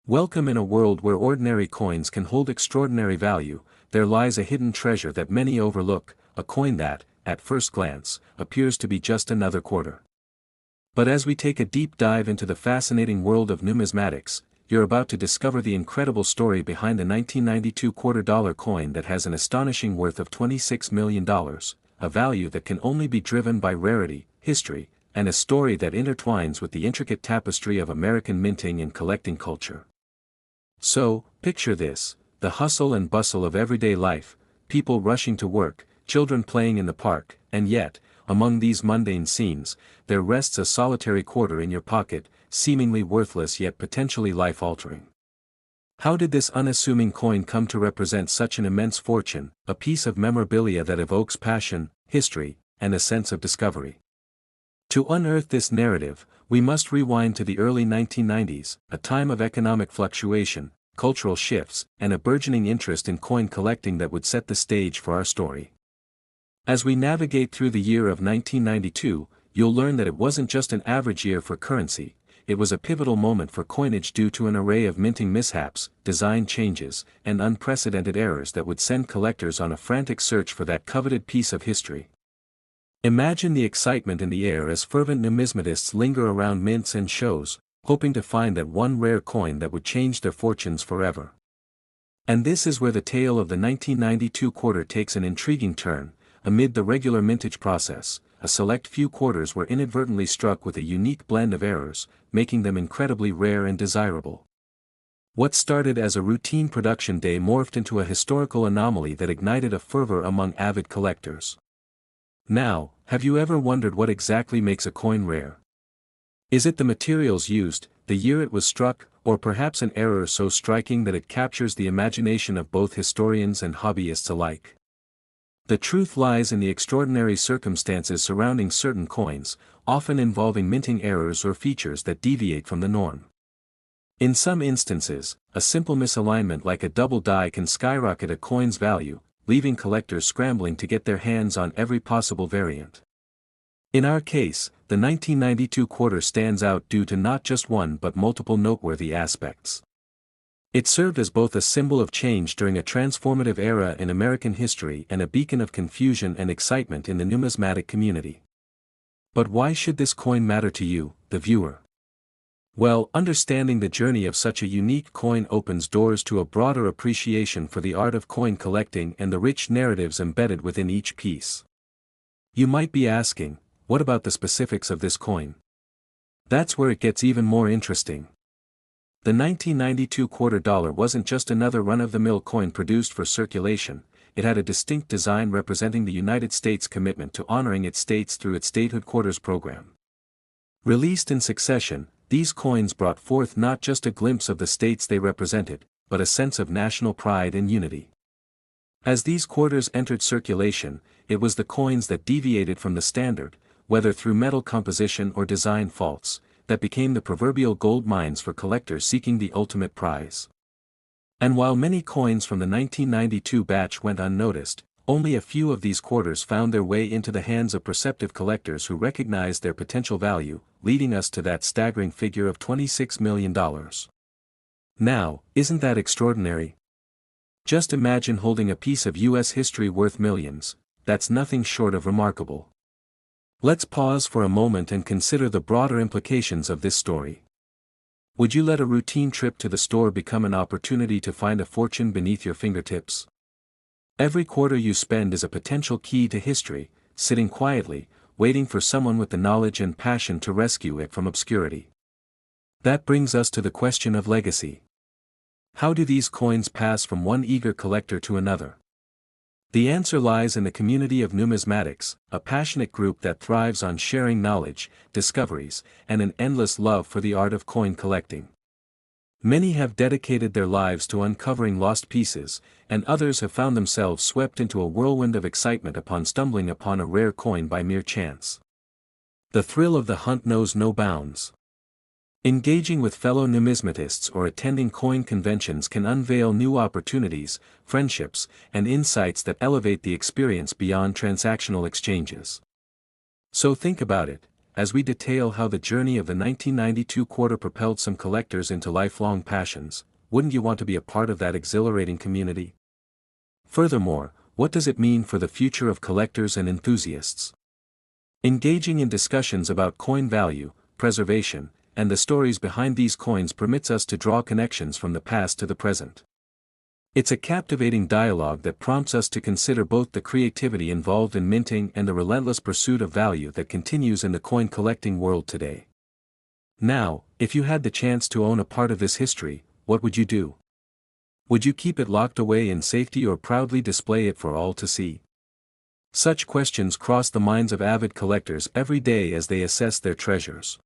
Welcome in a world where ordinary coins can hold extraordinary value. There lies a hidden treasure that many overlook, a coin that, at first glance, appears to be just another quarter. But as we take a deep dive into the fascinating world of numismatics, you're about to discover the incredible story behind the 1992 quarter-dollar coin that has an astonishing worth of $26 million, a value that can only be driven by rarity, history, and a story that intertwines with the intricate tapestry of American minting and collecting culture. So, picture this: the hustle and bustle of everyday life, people rushing to work, children playing in the park, and yet, among these mundane scenes, there rests a solitary quarter in your pocket, seemingly worthless yet potentially life-altering. How did this unassuming coin come to represent such an immense fortune, a piece of memorabilia that evokes passion, history, and a sense of discovery? To unearth this narrative, we must rewind to the early 1990s, a time of economic fluctuation, cultural shifts, and a burgeoning interest in coin collecting that would set the stage for our story. As we navigate through the year of 1992, you'll learn that it wasn't just an average year for currency, it was a pivotal moment for coinage due to an array of minting mishaps, design changes, and unprecedented errors that would send collectors on a frantic search for that coveted piece of history. Imagine the excitement in the air as fervent numismatists linger around mints and shows, hoping to find that one rare coin that would change their fortunes forever. And this is where the tale of the 1992 quarter takes an intriguing turn. Amid the regular mintage process, a select few quarters were inadvertently struck with a unique blend of errors, making them incredibly rare and desirable. What started as a routine production day morphed into a historical anomaly that ignited a fervor among avid collectors. Now, have you ever wondered what exactly makes a coin rare? Is it the materials used, the year it was struck, or perhaps an error so striking that it captures the imagination of both historians and hobbyists alike? The truth lies in the extraordinary circumstances surrounding certain coins, often involving minting errors or features that deviate from the norm. In some instances, a simple misalignment like a double die can skyrocket a coin's value, leaving collectors scrambling to get their hands on every possible variant. In our case, the 1992 quarter stands out due to not just one but multiple noteworthy aspects. It served as both a symbol of change during a transformative era in American history and a beacon of confusion and excitement in the numismatic community. But why should this coin matter to you, the viewer? Well, understanding the journey of such a unique coin opens doors to a broader appreciation for the art of coin collecting and the rich narratives embedded within each piece. You might be asking, what about the specifics of this coin? That's where it gets even more interesting. The 1992 quarter dollar wasn't just another run-of-the-mill coin produced for circulation, it had a distinct design representing the United States' commitment to honoring its states through its statehood quarters program. Released in succession, these coins brought forth not just a glimpse of the states they represented, but a sense of national pride and unity. As these quarters entered circulation, it was the coins that deviated from the standard, whether through metal composition or design faults, that became the proverbial gold mines for collectors seeking the ultimate prize. And while many coins from the 1992 batch went unnoticed, only a few of these quarters found their way into the hands of perceptive collectors who recognized their potential value, leading us to that staggering figure of $26 million. Now, isn't that extraordinary? Just imagine holding a piece of U.S. history worth millions. That's nothing short of remarkable. Let's pause for a moment and consider the broader implications of this story. Would you let a routine trip to the store become an opportunity to find a fortune beneath your fingertips? Every quarter you spend is a potential key to history, sitting quietly, waiting for someone with the knowledge and passion to rescue it from obscurity. That brings us to the question of legacy. How do these coins pass from one eager collector to another? The answer lies in the community of numismatics, a passionate group that thrives on sharing knowledge, discoveries, and an endless love for the art of coin collecting. Many have dedicated their lives to uncovering lost pieces, and others have found themselves swept into a whirlwind of excitement upon stumbling upon a rare coin by mere chance. The thrill of the hunt knows no bounds. Engaging with fellow numismatists or attending coin conventions can unveil new opportunities, friendships, and insights that elevate the experience beyond transactional exchanges. So think about it. as we detail how the journey of the 1992 quarter propelled some collectors into lifelong passions. Wouldn't you want to be a part of that exhilarating community? Furthermore, what does it mean for the future of collectors and enthusiasts? Engaging in discussions about coin value, preservation, and the stories behind these coins permits us to draw connections from the past to the present. It's a captivating dialogue that prompts us to consider both the creativity involved in minting and the relentless pursuit of value that continues in the coin collecting world today. Now, if you had the chance to own a part of this history, what would you do? Would you keep it locked away in safety or proudly display it for all to see? Such questions cross the minds of avid collectors every day as they assess their treasures.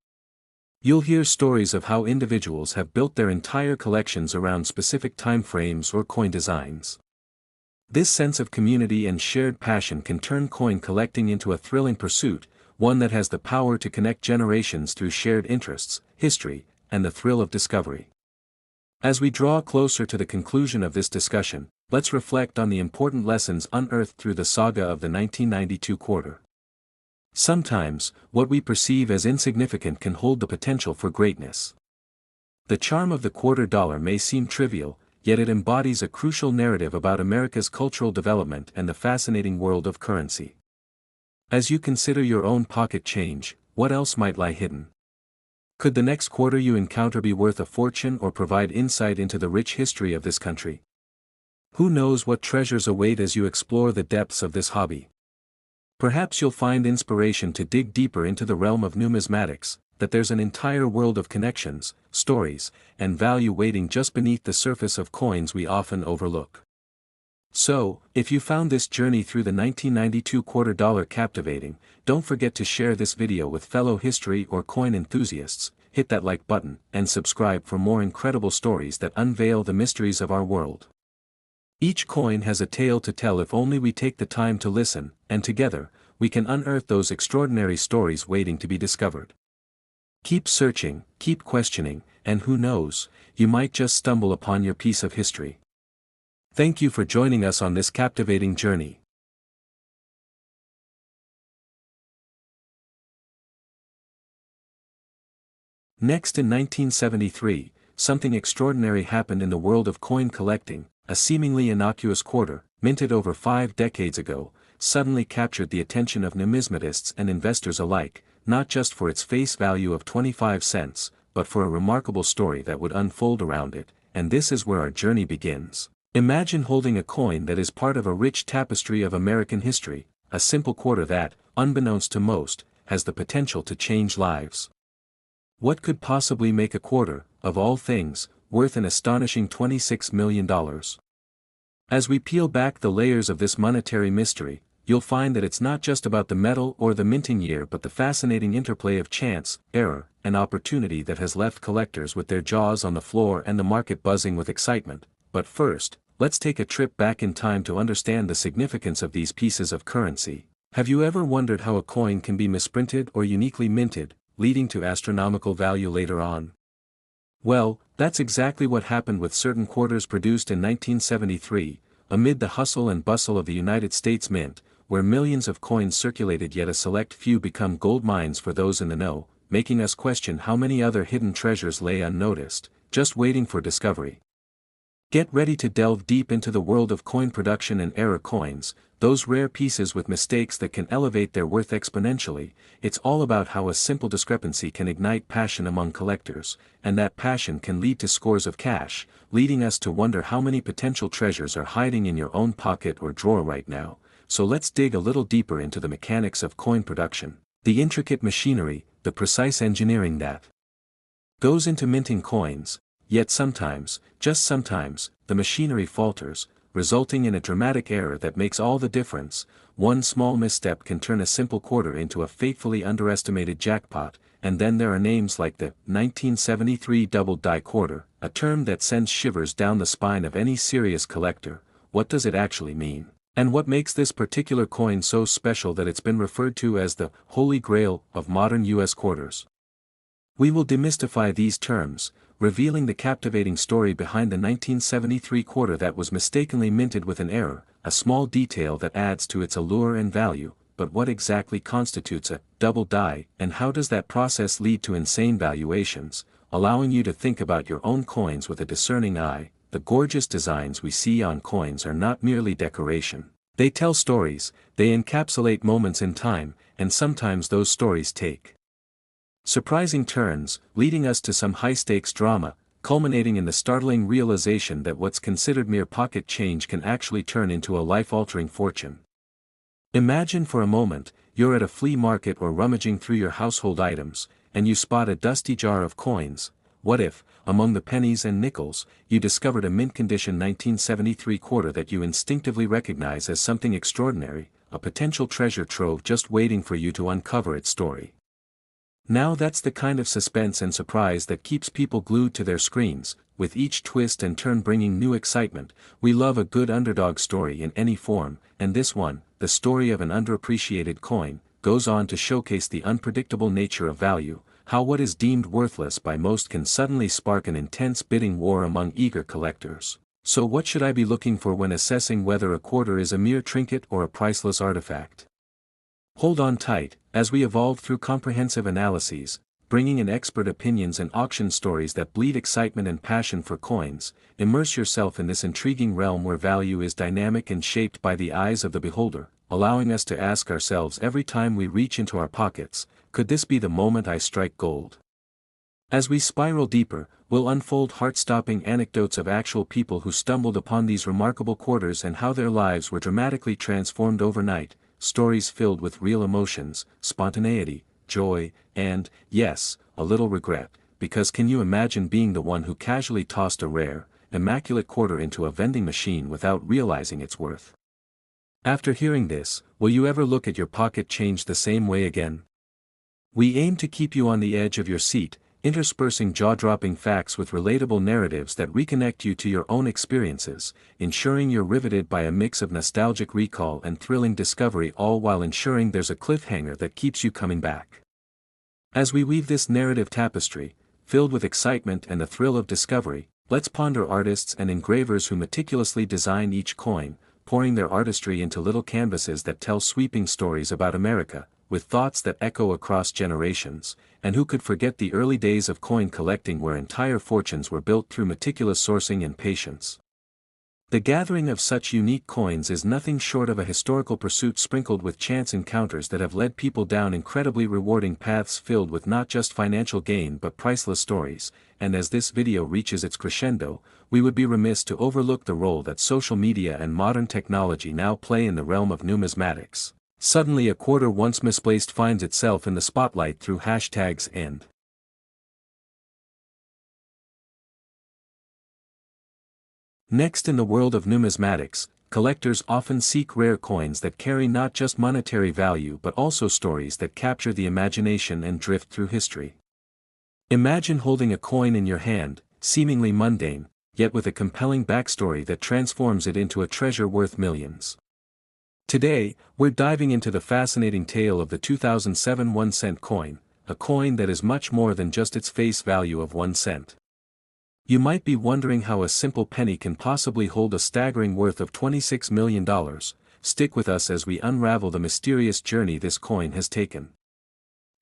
You'll hear stories of how individuals have built their entire collections around specific time frames or coin designs. This sense of community and shared passion can turn coin collecting into a thrilling pursuit, one that has the power to connect generations through shared interests, history, and the thrill of discovery. As we draw closer to the conclusion of this discussion, let's reflect on the important lessons unearthed through the saga of the 1992 quarter. Sometimes, what we perceive as insignificant can hold the potential for greatness. The charm of the quarter dollar may seem trivial, yet it embodies a crucial narrative about America's cultural development and the fascinating world of currency. As you consider your own pocket change, what else might lie hidden? Could the next quarter you encounter be worth a fortune or provide insight into the rich history of this country? Who knows what treasures await as you explore the depths of this hobby? Perhaps you'll find inspiration to dig deeper into the realm of numismatics, that there's an entire world of connections, stories, and value waiting just beneath the surface of coins we often overlook. So, if you found this journey through the 1992 quarter dollar captivating, don't forget to share this video with fellow history or coin enthusiasts, hit that like button, and subscribe for more incredible stories that unveil the mysteries of our world. Each coin has a tale to tell if only we take the time to listen, and together, we can unearth those extraordinary stories waiting to be discovered. Keep searching, keep questioning, and who knows, you might just stumble upon your piece of history. Thank you for joining us on this captivating journey. Next, in 1973, something extraordinary happened in the world of coin collecting. A seemingly innocuous quarter, minted over 5 decades ago, suddenly captured the attention of numismatists and investors alike, not just for its face value of 25 cents, but for a remarkable story that would unfold around it, and this is where our journey begins. Imagine holding a coin that is part of a rich tapestry of American history, a simple quarter that, unbeknownst to most, has the potential to change lives. What could possibly make a quarter, of all things, worth an astonishing $26 million? As we peel back the layers of this monetary mystery, you'll find that it's not just about the metal or the minting year but the fascinating interplay of chance, error, and opportunity that has left collectors with their jaws on the floor and the market buzzing with excitement. But first, let's take a trip back in time to understand the significance of these pieces of currency. Have you ever wondered how a coin can be misprinted or uniquely minted, leading to astronomical value later on? Well, that's exactly what happened with certain quarters produced in 1973, amid the hustle and bustle of the United States Mint, where millions of coins circulated yet a select few become gold mines for those in the know, making us question how many other hidden treasures lay unnoticed, just waiting for discovery. Get ready to delve deep into the world of coin production and error coins, those rare pieces with mistakes that can elevate their worth exponentially. It's all about how a simple discrepancy can ignite passion among collectors, and that passion can lead to scores of cash, leading us to wonder how many potential treasures are hiding in your own pocket or drawer right now. So let's dig a little deeper into the mechanics of coin production, the intricate machinery, the precise engineering that goes into minting coins. Yet sometimes, just sometimes, the machinery falters, resulting in a dramatic error that makes all the difference. One small misstep can turn a simple quarter into a fatefully underestimated jackpot, and then there are names like the 1973 double-die quarter, a term that sends shivers down the spine of any serious collector. What does it actually mean? And what makes this particular coin so special that it's been referred to as the Holy Grail of modern U.S. quarters? We will demystify these terms, revealing the captivating story behind the 1973 quarter that was mistakenly minted with an error, a small detail that adds to its allure and value, but what exactly constitutes a double die, and how does that process lead to insane valuations, allowing you to think about your own coins with a discerning eye? The gorgeous designs we see on coins are not merely decoration. They tell stories, they encapsulate moments in time, and sometimes those stories take surprising turns, leading us to some high-stakes drama, culminating in the startling realization that what's considered mere pocket change can actually turn into a life-altering fortune. Imagine for a moment, you're at a flea market or rummaging through your household items, and you spot a dusty jar of coins. What if, among the pennies and nickels, you discovered a mint-condition 1973 quarter that you instinctively recognize as something extraordinary, a potential treasure trove just waiting for you to uncover its story? Now that's the kind of suspense and surprise that keeps people glued to their screens, with each twist and turn bringing new excitement. We love a good underdog story in any form, and this one, the story of an underappreciated coin, goes on to showcase the unpredictable nature of value, how what is deemed worthless by most can suddenly spark an intense bidding war among eager collectors. So what should I be looking for when assessing whether a quarter is a mere trinket or a priceless artifact? Hold on tight, as we evolve through comprehensive analyses, bringing in expert opinions and auction stories that bleed excitement and passion for coins. Immerse yourself in this intriguing realm where value is dynamic and shaped by the eyes of the beholder, allowing us to ask ourselves every time we reach into our pockets, could this be the moment I strike gold? As we spiral deeper, we'll unfold heart-stopping anecdotes of actual people who stumbled upon these remarkable quarters and how their lives were dramatically transformed overnight. Stories filled with real emotions, spontaneity, joy, and, yes, a little regret, because can you imagine being the one who casually tossed a rare, immaculate quarter into a vending machine without realizing its worth? After hearing this, will you ever look at your pocket change the same way again? We aim to keep you on the edge of your seat, interspersing jaw-dropping facts with relatable narratives that reconnect you to your own experiences, ensuring you're riveted by a mix of nostalgic recall and thrilling discovery, all while ensuring there's a cliffhanger that keeps you coming back. As we weave this narrative tapestry, filled with excitement and the thrill of discovery, let's ponder artists and engravers who meticulously design each coin, pouring their artistry into little canvases that tell sweeping stories about America, with thoughts that echo across generations. And who could forget the early days of coin collecting where entire fortunes were built through meticulous sourcing and patience? The gathering of such unique coins is nothing short of a historical pursuit sprinkled with chance encounters that have led people down incredibly rewarding paths filled with not just financial gain but priceless stories. And as this video reaches its crescendo, we would be remiss to overlook the role that social media and modern technology now play in the realm of numismatics. Suddenly a quarter once misplaced finds itself in the spotlight through hashtags and Next, in the world of numismatics, collectors often seek rare coins that carry not just monetary value but also stories that capture the imagination and drift through history. Imagine holding a coin in your hand, seemingly mundane, yet with a compelling backstory that transforms it into a treasure worth millions. Today, we're diving into the fascinating tale of the 2007 1-cent coin, a coin that is much more than just its face value of 1 cent. You might be wondering how a simple penny can possibly hold a staggering worth of $26 million. Stick with us as we unravel the mysterious journey this coin has taken.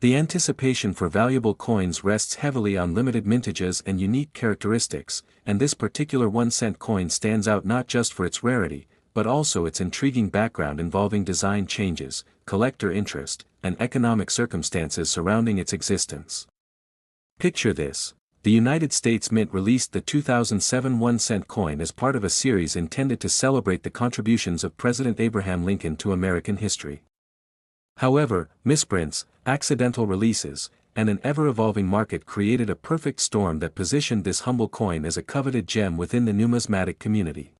The anticipation for valuable coins rests heavily on limited mintages and unique characteristics, and this particular 1-cent coin stands out not just for its rarity, but also its intriguing background involving design changes, collector interest, and economic circumstances surrounding its existence. Picture this. The United States Mint released the 2007 1-cent coin as part of a series intended to celebrate the contributions of President Abraham Lincoln to American history. However, misprints, accidental releases, and an ever-evolving market created a perfect storm that positioned this humble coin as a coveted gem within the numismatic community.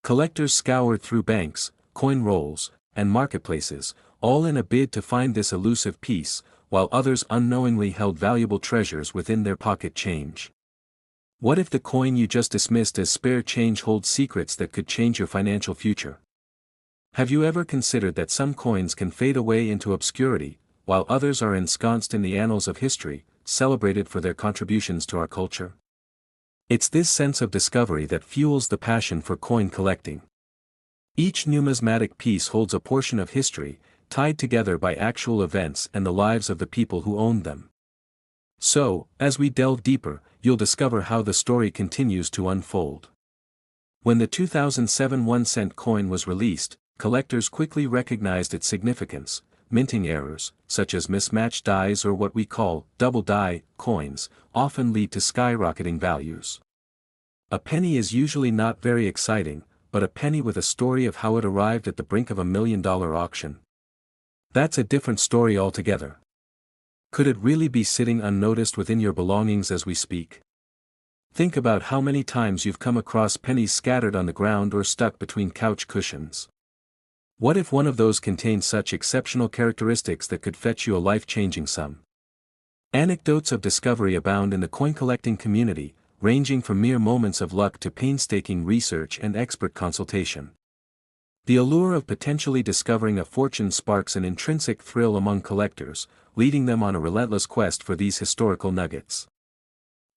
Collectors scoured through banks, coin rolls, and marketplaces, all in a bid to find this elusive piece, while others unknowingly held valuable treasures within their pocket change. What if the coin you just dismissed as spare change holds secrets that could change your financial future? Have you ever considered that some coins can fade away into obscurity, while others are ensconced in the annals of history, celebrated for their contributions to our culture? It's this sense of discovery that fuels the passion for coin collecting. Each numismatic piece holds a portion of history, tied together by actual events and the lives of the people who owned them. So, as we delve deeper, you'll discover how the story continues to unfold. When the 2007 1-cent coin was released, collectors quickly recognized its significance. Minting errors, such as mismatched dies or what we call double die coins, often lead to skyrocketing values. A penny is usually not very exciting, but a penny with a story of how it arrived at the brink of $1 million auction. That's a different story altogether. Could it really be sitting unnoticed within your belongings as we speak? Think about how many times you've come across pennies scattered on the ground or stuck between couch cushions. What if one of those contained such exceptional characteristics that could fetch you a life-changing sum? Anecdotes of discovery abound in the coin collecting community, ranging from mere moments of luck to painstaking research and expert consultation. The allure of potentially discovering a fortune sparks an intrinsic thrill among collectors, leading them on a relentless quest for these historical nuggets.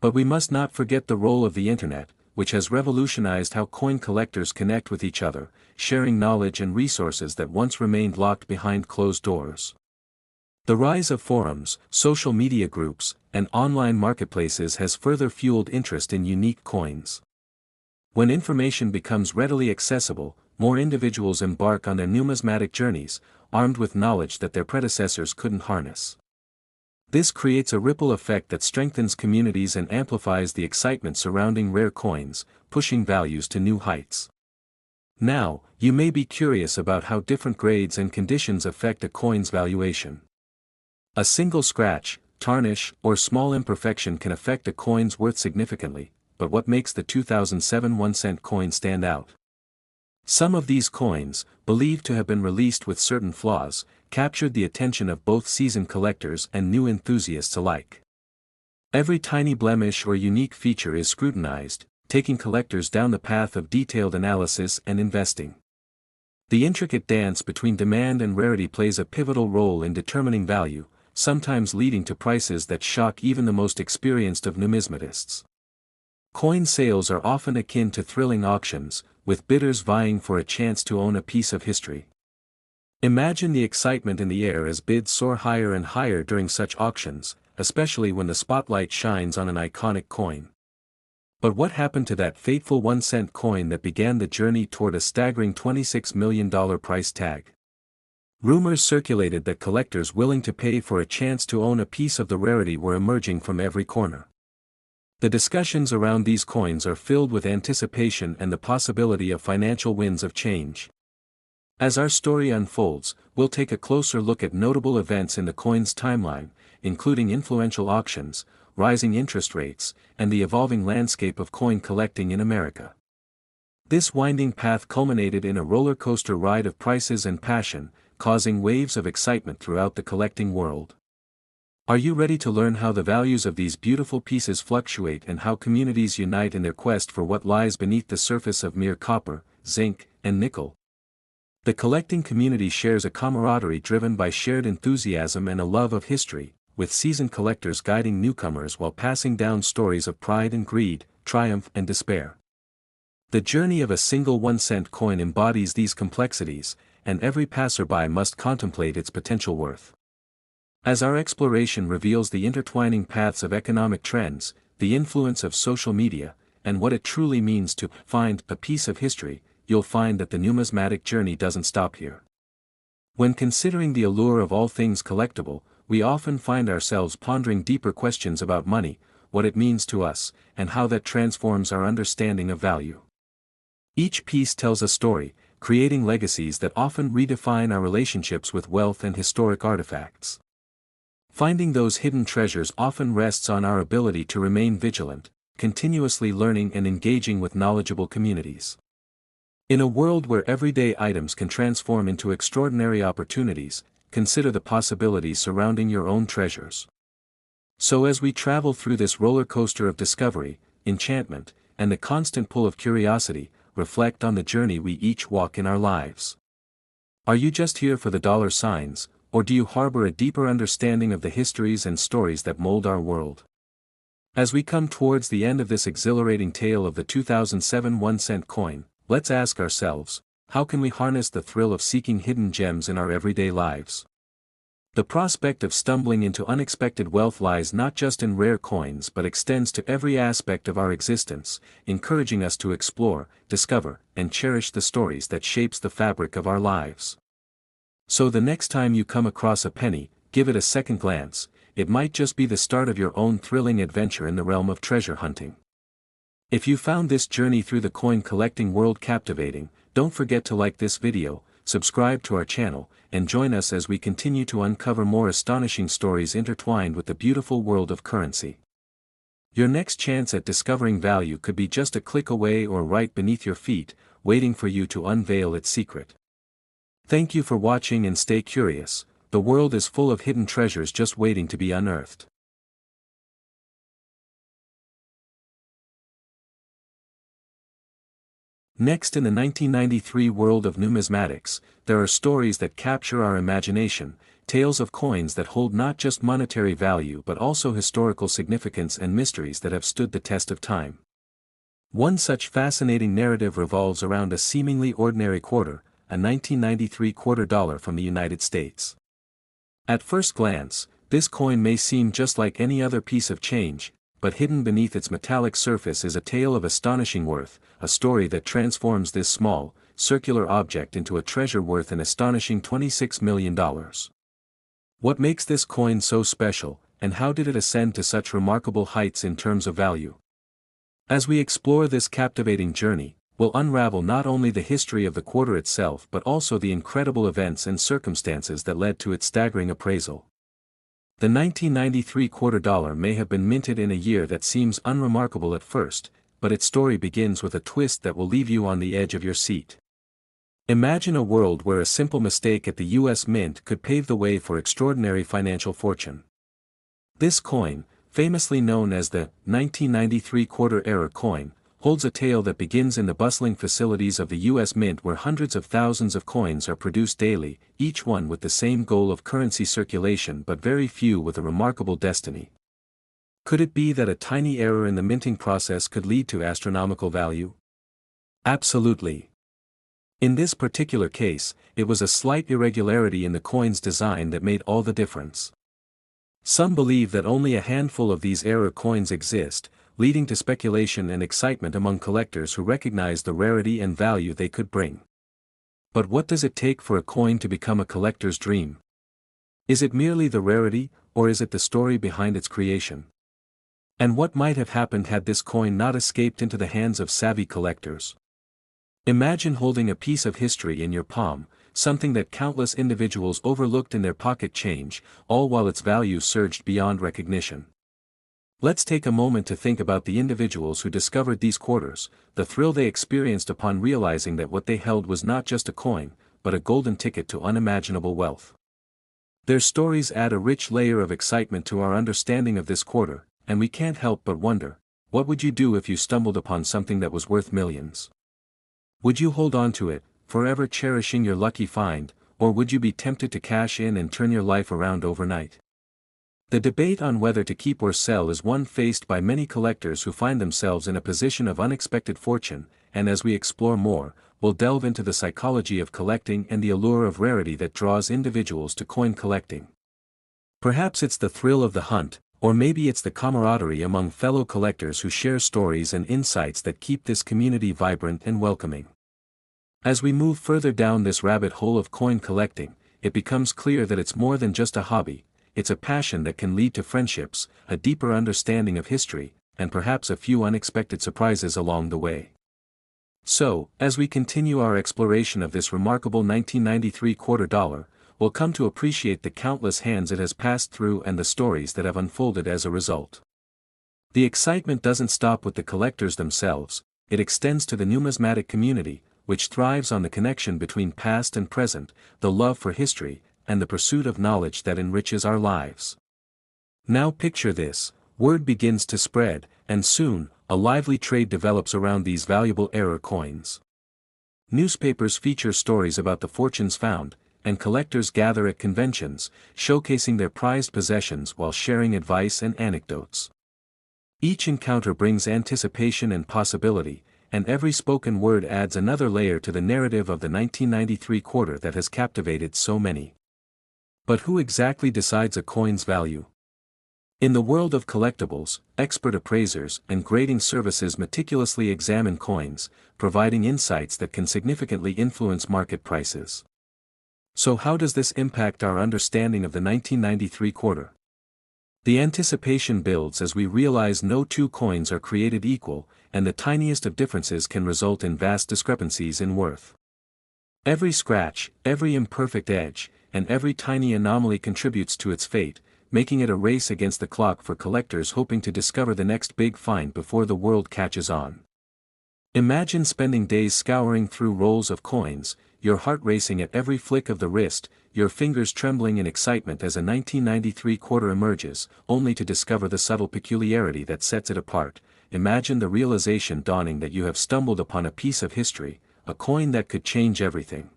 But we must not forget the role of the internet, which has revolutionized how coin collectors connect with each other, sharing knowledge and resources that once remained locked behind closed doors. The rise of forums, social media groups, and online marketplaces has further fueled interest in unique coins. When information becomes readily accessible, more individuals embark on their numismatic journeys, armed with knowledge that their predecessors couldn't harness. This creates a ripple effect that strengthens communities and amplifies the excitement surrounding rare coins, pushing values to new heights. Now, you may be curious about how different grades and conditions affect a coin's valuation. A single scratch, tarnish, or small imperfection can affect a coin's worth significantly, but what makes the 2007 1-cent coin stand out? Some of these coins, believed to have been released with certain flaws, captured the attention of both seasoned collectors and new enthusiasts alike. Every tiny blemish or unique feature is scrutinized, taking collectors down the path of detailed analysis and investing. The intricate dance between demand and rarity plays a pivotal role in determining value, sometimes leading to prices that shock even the most experienced of numismatists. Coin sales are often akin to thrilling auctions, with bidders vying for a chance to own a piece of history. Imagine the excitement in the air as bids soar higher and higher during such auctions, especially when the spotlight shines on an iconic coin. But what happened to that fateful 1-cent coin that began the journey toward a staggering $26 million price tag? Rumors circulated that collectors willing to pay for a chance to own a piece of the rarity were emerging from every corner. The discussions around these coins are filled with anticipation and the possibility of financial winds of change. As our story unfolds, we'll take a closer look at notable events in the coin's timeline, including influential auctions, rising interest rates, and the evolving landscape of coin collecting in America. This winding path culminated in a roller coaster ride of prices and passion, causing waves of excitement throughout the collecting world. Are you ready to learn how the values of these beautiful pieces fluctuate and how communities unite in their quest for what lies beneath the surface of mere copper, zinc, and nickel? The collecting community shares a camaraderie driven by shared enthusiasm and a love of history, with seasoned collectors guiding newcomers while passing down stories of pride and greed, triumph and despair. The journey of a single 1-cent coin embodies these complexities, and every passerby must contemplate its potential worth. As our exploration reveals the intertwining paths of economic trends, the influence of social media, and what it truly means to find a piece of history, you'll find that the numismatic journey doesn't stop here. When considering the allure of all things collectible, we often find ourselves pondering deeper questions about money, what it means to us, and how that transforms our understanding of value. Each piece tells a story, creating legacies that often redefine our relationships with wealth and historic artifacts. Finding those hidden treasures often rests on our ability to remain vigilant, continuously learning and engaging with knowledgeable communities. In a world where everyday items can transform into extraordinary opportunities, consider the possibilities surrounding your own treasures. So as we travel through this roller coaster of discovery, enchantment, and the constant pull of curiosity, reflect on the journey we each walk in our lives. Are you just here for the dollar signs, or do you harbor a deeper understanding of the histories and stories that mold our world? As we come towards the end of this exhilarating tale of the 2007 1-cent coin, let's ask ourselves, how can we harness the thrill of seeking hidden gems in our everyday lives? The prospect of stumbling into unexpected wealth lies not just in rare coins but extends to every aspect of our existence, encouraging us to explore, discover, and cherish the stories that shapes the fabric of our lives. So the next time you come across a penny, give it a second glance. It might just be the start of your own thrilling adventure in the realm of treasure hunting. If you found this journey through the coin collecting world captivating, don't forget to like this video, subscribe to our channel, and join us as we continue to uncover more astonishing stories intertwined with the beautiful world of currency. Your next chance at discovering value could be just a click away or right beneath your feet, waiting for you to unveil its secret. Thank you for watching and stay curious. The world is full of hidden treasures just waiting to be unearthed. Next, in the 1993 world of numismatics, there are stories that capture our imagination, tales of coins that hold not just monetary value but also historical significance and mysteries that have stood the test of time. One such fascinating narrative revolves around a seemingly ordinary quarter, a 1993 quarter dollar from the United States. At first glance, this coin may seem just like any other piece of change, but hidden beneath its metallic surface is a tale of astonishing worth, a story that transforms this small, circular object into a treasure worth an astonishing $26 million. What makes this coin so special, and how did it ascend to such remarkable heights in terms of value? As we explore this captivating journey, we'll unravel not only the history of the quarter itself but also the incredible events and circumstances that led to its staggering appraisal. The 1993 quarter dollar may have been minted in a year that seems unremarkable at first, but its story begins with a twist that will leave you on the edge of your seat. Imagine a world where a simple mistake at the U.S. Mint could pave the way for extraordinary financial fortune. This coin, famously known as the 1993 quarter error coin, holds a tale that begins in the bustling facilities of the U.S. Mint where hundreds of thousands of coins are produced daily, each one with the same goal of currency circulation but very few with a remarkable destiny. Could it be that a tiny error in the minting process could lead to astronomical value? Absolutely. In this particular case, it was a slight irregularity in the coin's design that made all the difference. Some believe that only a handful of these error coins exist, leading to speculation and excitement among collectors who recognize the rarity and value they could bring. But what does it take for a coin to become a collector's dream? Is it merely the rarity, or is it the story behind its creation? And what might have happened had this coin not escaped into the hands of savvy collectors? Imagine holding a piece of history in your palm, something that countless individuals overlooked in their pocket change, all while its value surged beyond recognition. Let's take a moment to think about the individuals who discovered these quarters, the thrill they experienced upon realizing that what they held was not just a coin, but a golden ticket to unimaginable wealth. Their stories add a rich layer of excitement to our understanding of this quarter, and we can't help but wonder, what would you do if you stumbled upon something that was worth millions? Would you hold on to it, forever cherishing your lucky find, or would you be tempted to cash in and turn your life around overnight? The debate on whether to keep or sell is one faced by many collectors who find themselves in a position of unexpected fortune, and as we explore more, we'll delve into the psychology of collecting and the allure of rarity that draws individuals to coin collecting. Perhaps it's the thrill of the hunt, or maybe it's the camaraderie among fellow collectors who share stories and insights that keep this community vibrant and welcoming. As we move further down this rabbit hole of coin collecting, it becomes clear that it's more than just a hobby. It's a passion that can lead to friendships, a deeper understanding of history, and perhaps a few unexpected surprises along the way. So, as we continue our exploration of this remarkable 1993 quarter dollar, we'll come to appreciate the countless hands it has passed through and the stories that have unfolded as a result. The excitement doesn't stop with the collectors themselves, it extends to the numismatic community, which thrives on the connection between past and present, the love for history, and the pursuit of knowledge that enriches our lives. Now picture this, word begins to spread, and soon, a lively trade develops around these valuable error coins. Newspapers feature stories about the fortunes found, and collectors gather at conventions, showcasing their prized possessions while sharing advice and anecdotes. Each encounter brings anticipation and possibility, and every spoken word adds another layer to the narrative of the 1993 quarter that has captivated so many. But who exactly decides a coin's value? In the world of collectibles, expert appraisers and grading services meticulously examine coins, providing insights that can significantly influence market prices. So how does this impact our understanding of the 1993 quarter? The anticipation builds as we realize no two coins are created equal, and the tiniest of differences can result in vast discrepancies in worth. Every scratch, every imperfect edge, and every tiny anomaly contributes to its fate, making it a race against the clock for collectors hoping to discover the next big find before the world catches on. Imagine spending days scouring through rolls of coins, your heart racing at every flick of the wrist, your fingers trembling in excitement as a 1993 quarter emerges, only to discover the subtle peculiarity that sets it apart. Imagine the realization dawning that you have stumbled upon a piece of history, a coin that could change everything.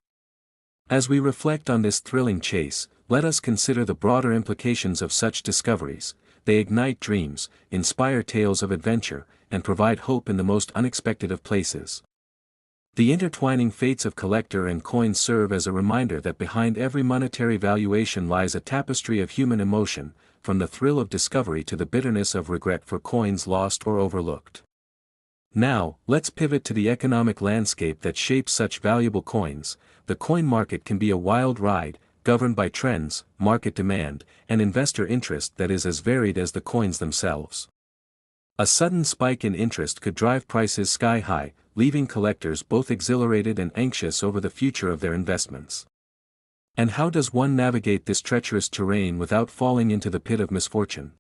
As we reflect on this thrilling chase, let us consider the broader implications of such discoveries. They ignite dreams, inspire tales of adventure, and provide hope in the most unexpected of places. The intertwining fates of collector and coin serve as a reminder that behind every monetary valuation lies a tapestry of human emotion, from the thrill of discovery to the bitterness of regret for coins lost or overlooked. Now, let's pivot to the economic landscape that shapes such valuable coins. The coin market can be a wild ride, governed by trends, market demand, and investor interest that is as varied as the coins themselves. A sudden spike in interest could drive prices sky high, leaving collectors both exhilarated and anxious over the future of their investments. And how does one navigate this treacherous terrain without falling into the pit of misfortune?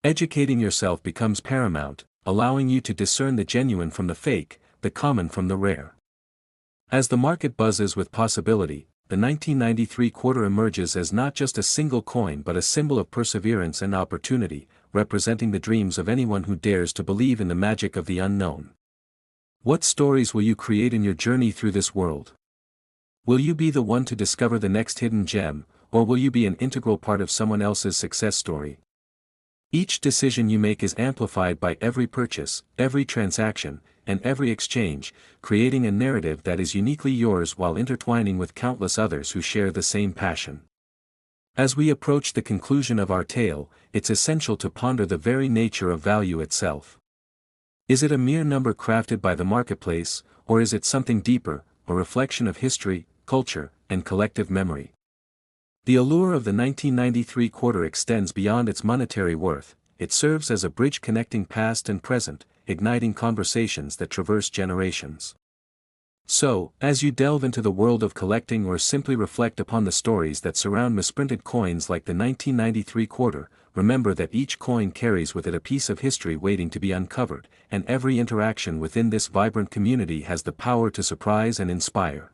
Educating yourself becomes paramount, allowing you to discern the genuine from the fake, the common from the rare. As the market buzzes with possibility, the 1993 quarter emerges as not just a single coin but a symbol of perseverance and opportunity, representing the dreams of anyone who dares to believe in the magic of the unknown. What stories will you create in your journey through this world? Will you be the one to discover the next hidden gem, or will you be an integral part of someone else's success story? Each decision you make is amplified by every purchase, every transaction, and every exchange, creating a narrative that is uniquely yours while intertwining with countless others who share the same passion. As we approach the conclusion of our tale, it's essential to ponder the very nature of value itself. Is it a mere number crafted by the marketplace, or is it something deeper, a reflection of history, culture, and collective memory? The allure of the 1993 quarter extends beyond its monetary worth. It serves as a bridge connecting past and present, igniting conversations that traverse generations. So, as you delve into the world of collecting or simply reflect upon the stories that surround misprinted coins like the 1993 quarter, remember that each coin carries with it a piece of history waiting to be uncovered, and every interaction within this vibrant community has the power to surprise and inspire.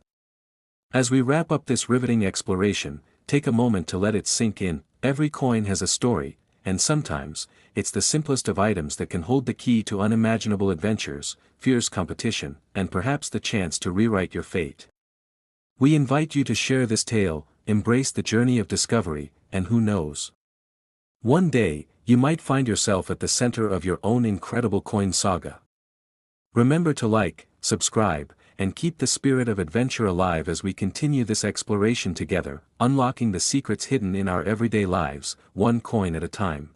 As we wrap up this riveting exploration, take a moment to let it sink in. Every coin has a story, and sometimes, it's the simplest of items that can hold the key to unimaginable adventures, fierce competition, and perhaps the chance to rewrite your fate. We invite you to share this tale, embrace the journey of discovery, and who knows? One day, you might find yourself at the center of your own incredible coin saga. Remember to like, subscribe, and keep the spirit of adventure alive as we continue this exploration together, unlocking the secrets hidden in our everyday lives, one coin at a time.